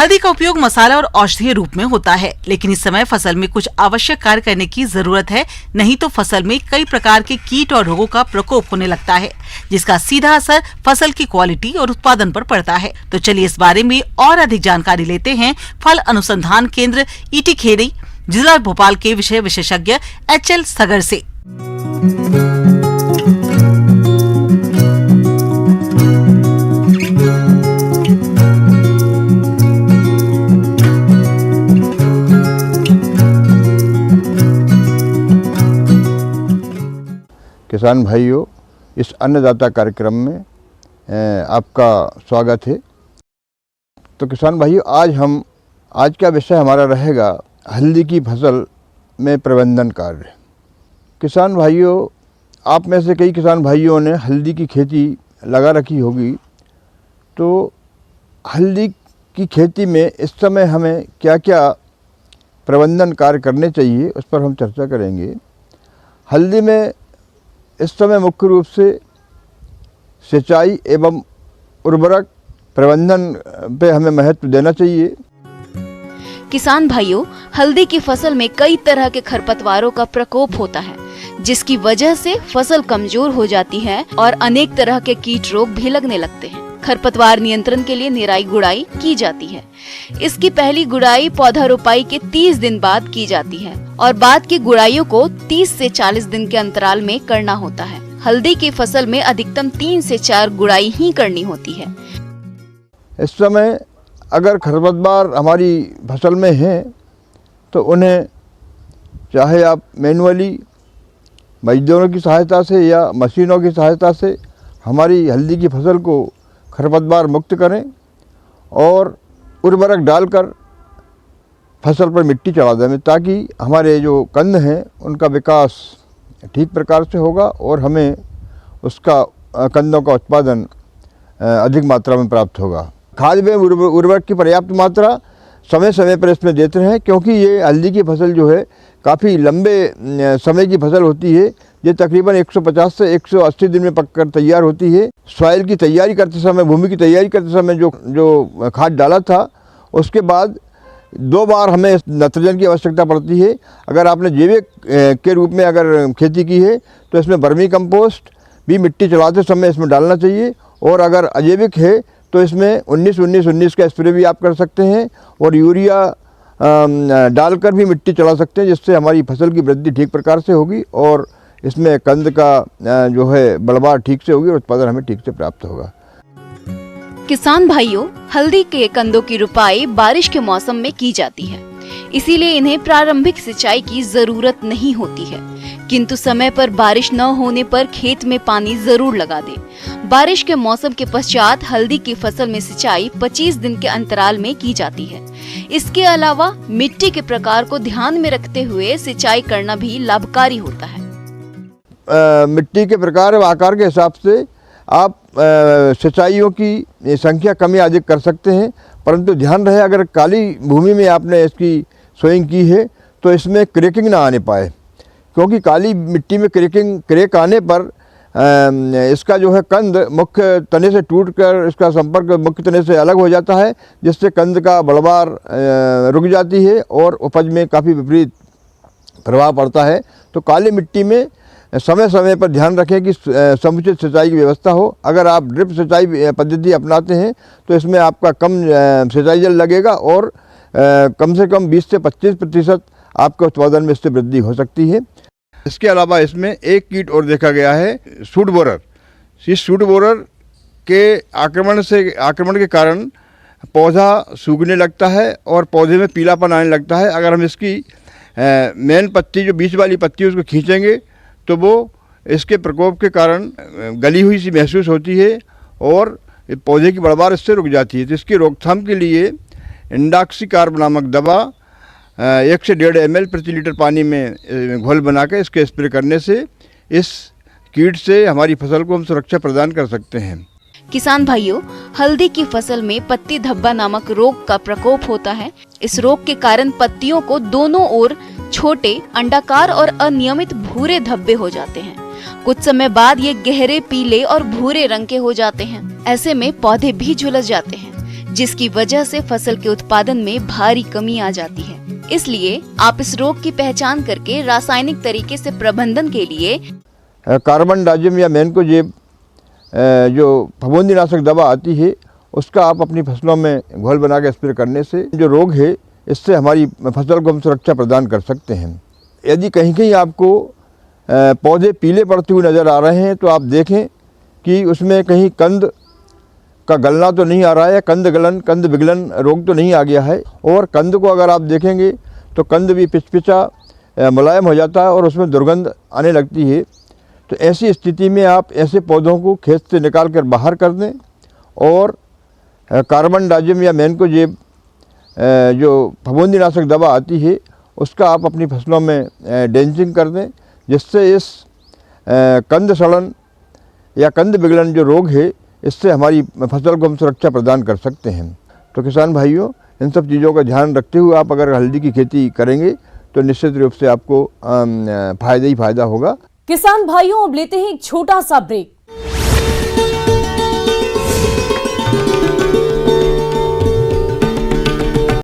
हल्दी का उपयोग मसाला और औषधीय रूप में होता है, लेकिन इस समय फसल में कुछ आवश्यक कार्य करने की जरूरत है, नहीं तो फसल में कई प्रकार के कीट और रोगों का प्रकोप होने लगता है, जिसका सीधा असर फसल की क्वालिटी और उत्पादन पर पड़ता है। तो चलिए इस बारे में और अधिक जानकारी लेते हैं फल अनुसंधान केंद्र ईटी खेड़ी, जिला भोपाल के विषय विशेषज्ञ HL सगर से। किसान भाइयों, इस अन्नदाता कार्यक्रम में आपका स्वागत है। तो किसान भाइयों, आज का विषय हमारा रहेगा हल्दी की फसल में प्रबंधन कार्य। किसान भाइयों, आप में से कई किसान भाइयों ने हल्दी की खेती लगा रखी होगी। तो हल्दी की खेती में इस समय हमें क्या क्या प्रबंधन कार्य करने चाहिए, उस पर हम चर्चा करेंगे। हल्दी में इस समय मुख्य रूप से सिंचाई एवं उर्वरक प्रबंधन पे हमें महत्व देना चाहिए। किसान भाइयों, हल्दी की फसल में कई तरह के खरपतवारों का प्रकोप होता है, जिसकी वजह से फसल कमजोर हो जाती है और अनेक तरह के कीट रोग भी लगने लगते हैं। खरपतवार नियंत्रण के लिए निराई गुड़ाई की जाती है। इसकी पहली गुड़ाई पौधा रोपाई के 30 दिन बाद की जाती है और बाद की गुड़ाइयों को 30 से 40 दिन के अंतराल में करना होता है। हल्दी की फसल में अधिकतम 3 से 4 गुड़ाई ही करनी होती है। इस समय अगर खरपतवार हमारी फसल में हैं तो उन्हें चाहे आप मैनुअली मजदूरों की सहायता से या मशीनों की सहायता से हमारी हल्दी की फसल को खरपतवार मुक्त करें और उर्वरक डालकर फसल पर मिट्टी चढ़ा दें, ताकि हमारे जो कंद हैं उनका विकास ठीक प्रकार से होगा और हमें उसका कंदों का उत्पादन अधिक मात्रा में प्राप्त होगा। खाद में उर्वरक की पर्याप्त मात्रा समय समय पर इसमें देते हैं, क्योंकि ये हल्दी की फसल जो है काफ़ी लंबे समय की फसल होती है। ये तकरीबन 150 से 180 दिन में पककर तैयार होती है। सॉइल की तैयारी करते समय, भूमि की तैयारी करते समय जो खाद डाला था, उसके बाद 2 बार हमें नाइट्रोजन की आवश्यकता पड़ती है। अगर आपने जैविक के रूप में अगर खेती की है तो इसमें वर्मी कंपोस्ट भी मिट्टी चलाते समय इसमें डालना चाहिए, और अगर अजैविक है तो इसमें 19-19-19 का स्प्रे भी आप कर सकते हैं और यूरिया डालकर भी मिट्टी चला सकते हैं, जिससे हमारी फसल की वृद्धि ठीक प्रकार से होगी और इसमें कंद का जो है बढ़वार ठीक से होगी और उत्पादन हमें ठीक से प्राप्त होगा। किसान भाइयों, हल्दी के कंदों की रुपाई बारिश के मौसम में की जाती है, इसीलिए इन्हें प्रारंभिक सिंचाई की जरूरत नहीं होती है, किंतु समय पर बारिश न होने पर खेत में पानी जरूर लगा दें। बारिश के मौसम के पश्चात हल्दी की फसल में सिंचाई 25 दिन के अंतराल में की जाती है। इसके अलावा मिट्टी के प्रकार को ध्यान में रखते हुए सिंचाई करना भी लाभकारी होता है। मिट्टी के प्रकार व आकार के हिसाब से आप सिंचाइयों की संख्या कमी अधिक कर सकते हैं, परंतु ध्यान रहे अगर काली भूमि में आपने इसकी सोइंग की है तो इसमें क्रैकिंग ना आने पाए, क्योंकि काली मिट्टी में क्रैक आने पर इसका जो है कंद मुख्य तने से टूटकर इसका संपर्क मुख्य तने से अलग हो जाता है, जिससे कंद का बढ़वार रुक जाती है और उपज में काफ़ी विपरीत प्रभाव पड़ता है। तो काली मिट्टी में समय समय पर ध्यान रखें कि समुचित सिंचाई की व्यवस्था हो। अगर आप ड्रिप सिंचाई पद्धति अपनाते हैं तो इसमें आपका कम सिंचाई जल लगेगा और कम से कम 20 से 25% आपके उत्पादन में इससे वृद्धि हो सकती है। इसके अलावा इसमें एक कीट और देखा गया है, सूट बोरर। इस सूट बोरर के आक्रमण के कारण पौधा सूखने लगता है और पौधे में पीलापन आने लगता है। अगर हम इसकी मेन पत्ती, जो बीच वाली पत्ती, उसको खींचेंगे तो वो इसके प्रकोप के कारण गली हुई सी महसूस होती है और पौधे की बढ़वार इससे रुक जाती है। तो इसकी रोकथाम के लिए इंडॉक्सीकार्ब नामक दवा 1 से 1.5 ml प्रति लीटर पानी में घोल बनाकर इसके स्प्रे करने से इस कीट से हमारी फसल को हम सुरक्षा प्रदान कर सकते हैं। किसान भाइयों, हल्दी की फसल में पत्ती धब्बा नामक रोग का प्रकोप होता है। इस रोग के कारण पत्तियों को दोनों ओर छोटे अंडाकार और अनियमित भूरे धब्बे हो जाते हैं। कुछ समय बाद ये गहरे पीले और भूरे रंग के हो जाते हैं। ऐसे में पौधे भी झुलस जाते हैं, जिसकी वजह से फसल के उत्पादन में भारी कमी आ जाती है। इसलिए आप इस रोग की पहचान करके रासायनिक तरीके से प्रबंधन के लिए कार्बन डाइजियम या मैनकोजेब जो फफूंदीनाशक दवा आती है उसका आप अपनी फसलों में घोल बना के स्प्रे करने से जो रोग है इससे हमारी फसल को हम सुरक्षा प्रदान कर सकते हैं। यदि कहीं कहीं आपको पौधे पीले पड़ते हुए नज़र आ रहे हैं तो आप देखें कि उसमें कहीं कंद का गलना तो नहीं आ रहा है, कंद विगलन रोग तो नहीं आ गया है। और कंद को अगर आप देखेंगे तो कंद भी पिचपिचा मुलायम हो जाता है और उसमें दुर्गंध आने लगती है। तो ऐसी स्थिति में आप ऐसे पौधों को खेत से निकाल कर बाहर कर दें और कार्बन डाइजियम या मैनकोजेब जो फफूंदीनाशक दवा आती है उसका आप अपनी फसलों में ड्रेंचिंग कर दें, जिससे इस कंद सड़न या कंद विगलन जो रोग है इससे हमारी फसल को हम सुरक्षा प्रदान कर सकते हैं। तो किसान भाइयों, इन सब चीज़ों का ध्यान रखते हुए आप अगर हल्दी की खेती करेंगे तो निश्चित रूप से आपको फ़ायदा ही फ़ायदा होगा। किसान भाइयों, अब लेते हैं एक छोटा सा ब्रेक।